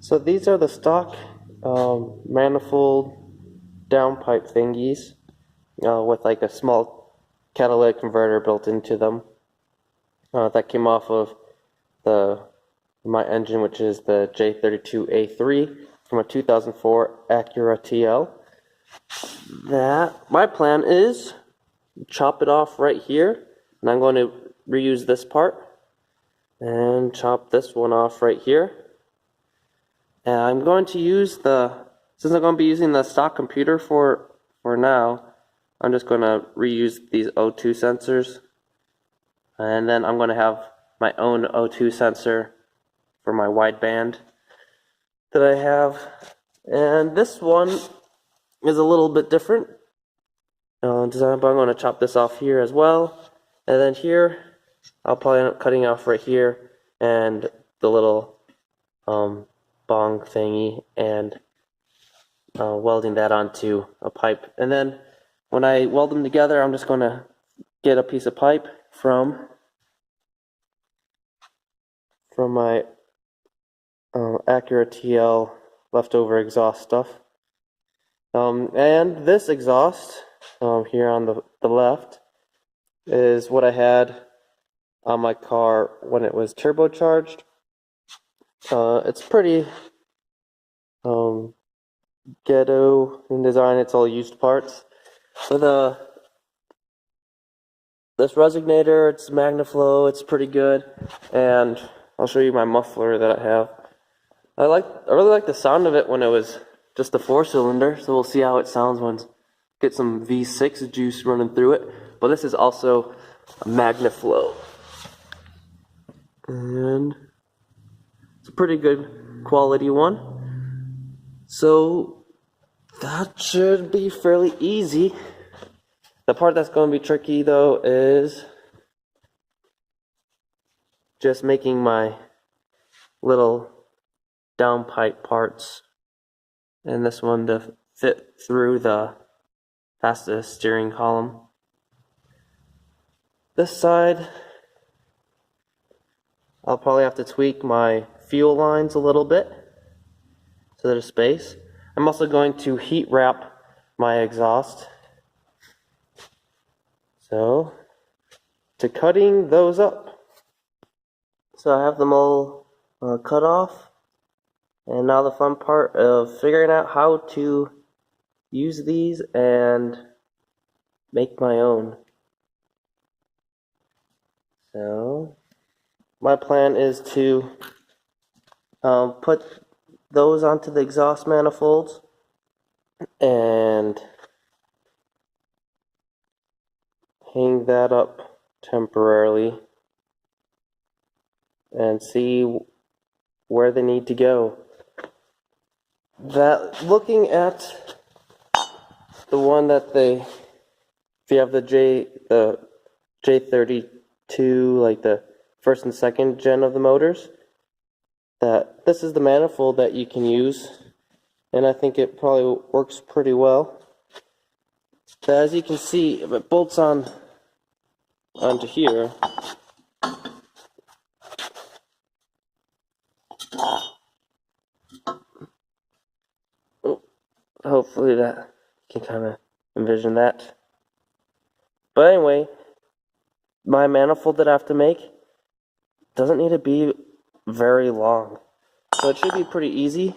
So these are the stock manifold downpipe thingies with like a small catalytic converter built into them. That came off of my engine, which is the J32A3 from a 2004 Acura TL. My plan is chop it off right here, and I'm going to reuse this part and chop this one off right here. And I'm going to use since I'm going to be using the stock computer for now, I'm just going to reuse these O2 sensors, and then I'm going to have my own O2 sensor for my wideband that I have. And this one is a little bit different design, but I'm going to chop this off here as well. And then here, I'll probably end up cutting off right here and the little bong thingy and welding that onto a pipe. And then when I weld them together, I'm just going to get a piece of pipe from my Acura TL leftover exhaust stuff. And this exhaust here on the left is what I had on my car when it was turbocharged. It's pretty ghetto in design. It's all used parts. But this resonator, it's MagnaFlow, it's pretty good. And I'll show you my muffler that I have. I really like the sound of it when it was just a 4-cylinder, so we'll see how it sounds when get some V6 juice running through it. But this is also a MagnaFlow, and it's a pretty good quality one. So that should be fairly easy. The part that's going to be tricky though is just making my little downpipe parts and this one to fit through past the steering column. This side, I'll probably have to tweak my fuel lines a little bit so there's space. I'm also going to heat wrap my exhaust. So, to cutting those up. So I have them all cut off. And now the fun part of figuring out how to use these and make my own. So, my plan is to put those onto the exhaust manifolds and hang that up temporarily and see where they need to go. Looking at the one that if you have the J32, like the first and second gen of the motors, that this is the manifold that you can use, and I think it probably works pretty well. So as you can see, if it bolts onto here, hopefully that you can kind of envision that. But anyway, my manifold that I have to make doesn't need to be very long, so it should be pretty easy.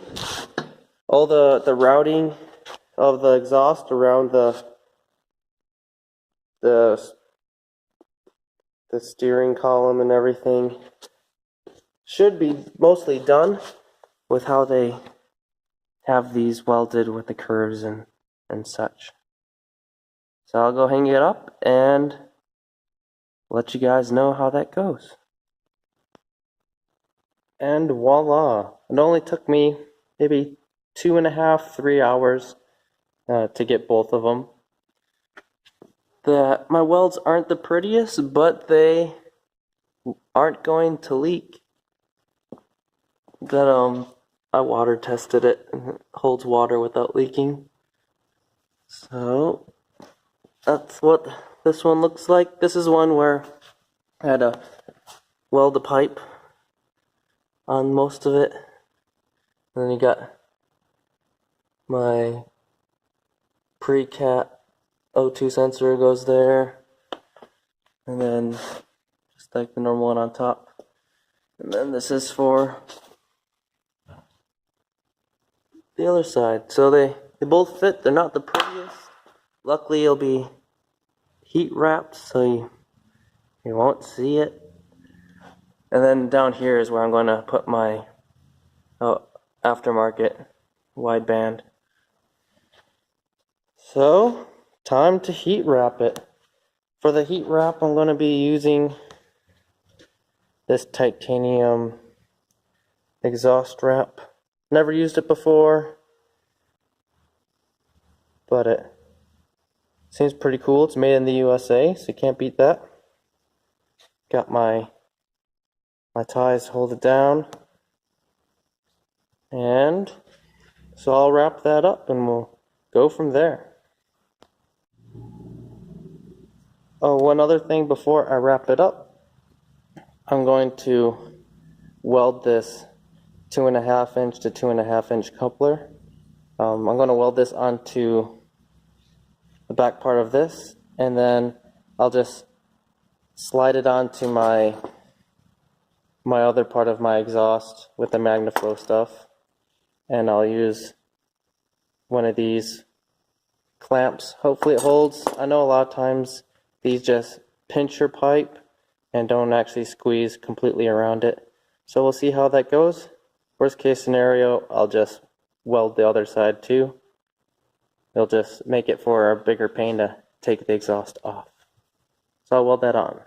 All the routing of the exhaust around the steering column and everything should be mostly done with how they have these welded with the curves and such. So I'll go hang it up and let you guys know how that goes. And voila! It only took me maybe 2.5–3 hours to get both of them. My welds aren't the prettiest, but they aren't going to leak. I water tested it, and it holds water without leaking. So that's what this one looks like. This is one where I had to weld a pipe on most of it. And then you got my pre-cat O2 sensor goes there, and then just like the normal one on top. And then this is for the other side. So they both fit. They're not the prettiest. Luckily it'll be heat wrapped so you won't see it. And then down here is where I'm going to put my aftermarket wideband. So, time to heat wrap it. For the heat wrap, I'm going to be using this titanium exhaust wrap. Never used it before, but it seems pretty cool. It's made in the USA, so you can't beat that. Got my ties to hold it down. And so I'll wrap that up and we'll go from there. Oh, one other thing before I wrap it up. I'm going to weld this 2.5 inch to 2.5 inch coupler. I'm going to weld this onto the back part of this, and then I'll just slide it onto my other part of my exhaust with the MagnaFlow stuff, and I'll use one of these clamps. Hopefully it holds. I know a lot of times these just pinch your pipe and don't actually squeeze completely around it. So we'll see how that goes. Worst case scenario, I'll just weld the other side too. It'll just make it for a bigger pain to take the exhaust off. So I'll weld that on.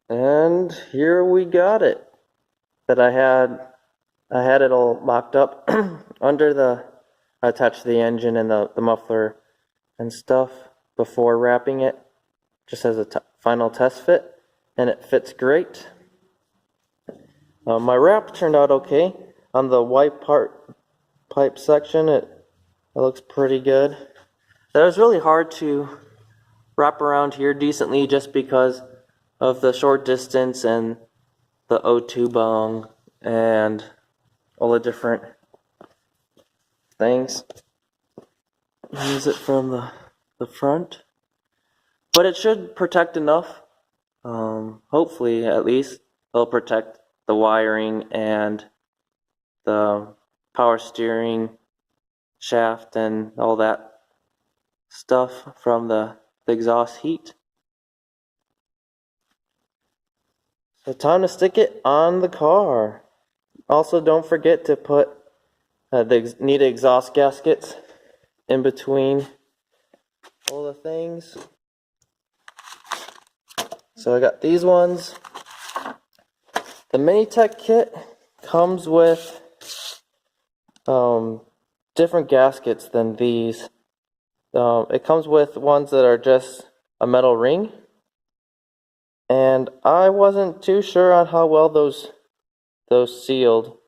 And here we got it. That I had it all mocked up under the, I attached the engine and the muffler and stuff before wrapping it, just as a final test fit, and it fits great. My wrap turned out okay. On the white pipe section, it looks pretty good. It was really hard to wrap around here decently just because of the short distance and the O2 bung and all the different things. Use it from the front. But it should protect enough. Hopefully, at least, it'll protect the wiring and the power steering shaft and all that stuff from the exhaust heat. So time to stick it on the car. Also, don't forget to put the needed exhaust gaskets in between all the things. So I got these ones. The MiniTech kit comes with different gaskets than these. It comes with ones that are just a metal ring, and I wasn't too sure on how well those sealed,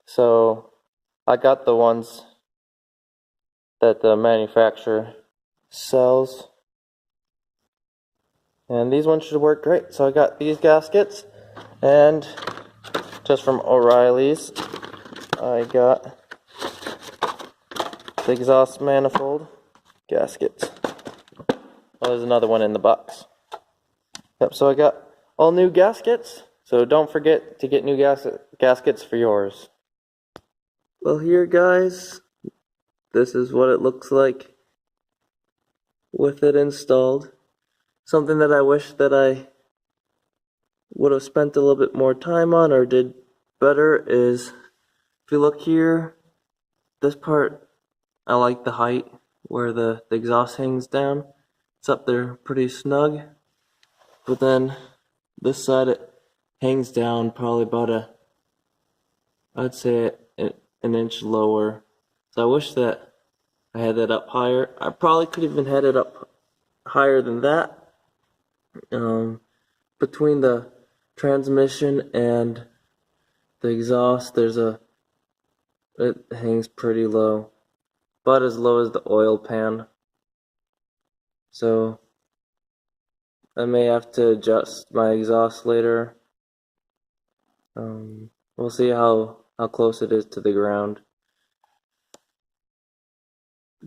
so I got the ones that the manufacturer sells, and these ones should work great. So I got these gaskets, and just from O'Reilly's I got the exhaust manifold gaskets. Oh, there's another one in the box. Yep, so I got all new gaskets, so don't forget to get new gaskets for yours. Well, here guys, this is what it looks like with it installed. Something that I wish that I would have spent a little bit more time on or did better is, if you look here, this part, I like the height where the exhaust hangs down. It's up there pretty snug, but then this side it hangs down probably about I'd say an inch lower. So I wish that I had that up higher. I probably could even had it up higher than that. Between the transmission and the exhaust, it hangs pretty low, about as low as the oil pan. So I may have to adjust my exhaust later. We'll see how close it is to the ground.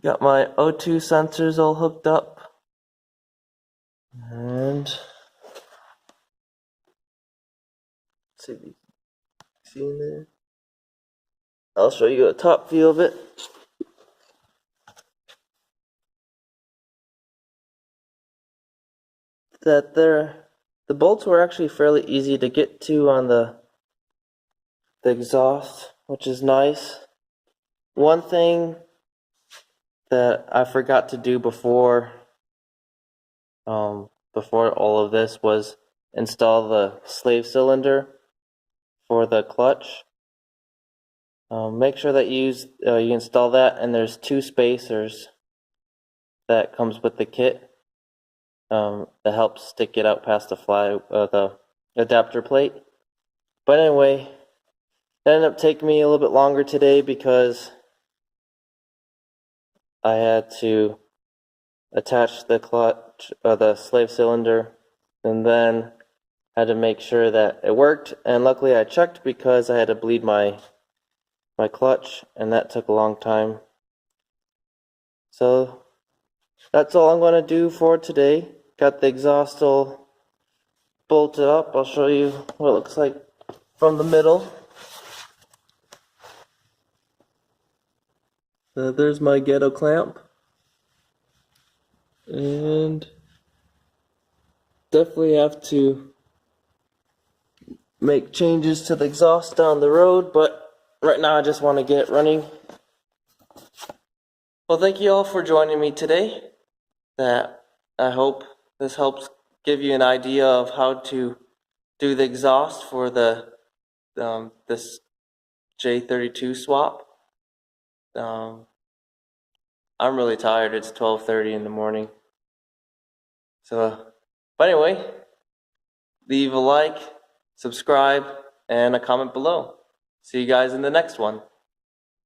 Got my O2 sensors all hooked up. And see if you can see in there. I'll show you a top view of it. The bolts were actually fairly easy to get to on the exhaust, which is nice. One thing that I forgot to do before all of this was install the slave cylinder for the clutch. Make sure that you install that, and there's 2 spacers that comes with the kit that helps stick it out past the adapter plate. But anyway, it ended up taking me a little bit longer today because I had to attach the clutch, the slave cylinder, and then had to make sure that it worked. And luckily I checked because I had to bleed my clutch, and that took a long time. So that's all I'm going to do for today. Got the exhaust all bolted up. I'll show you what it looks like from the middle. There's my ghetto clamp. And definitely have to make changes to the exhaust down the road, but right now I just want to get it running. Well, thank you all for joining me today. I hope this helps give you an idea of how to do the exhaust for this J32 swap. I'm really tired. It's 12:30 in the morning. But anyway, leave a like, subscribe, and a comment below. See you guys in the next one.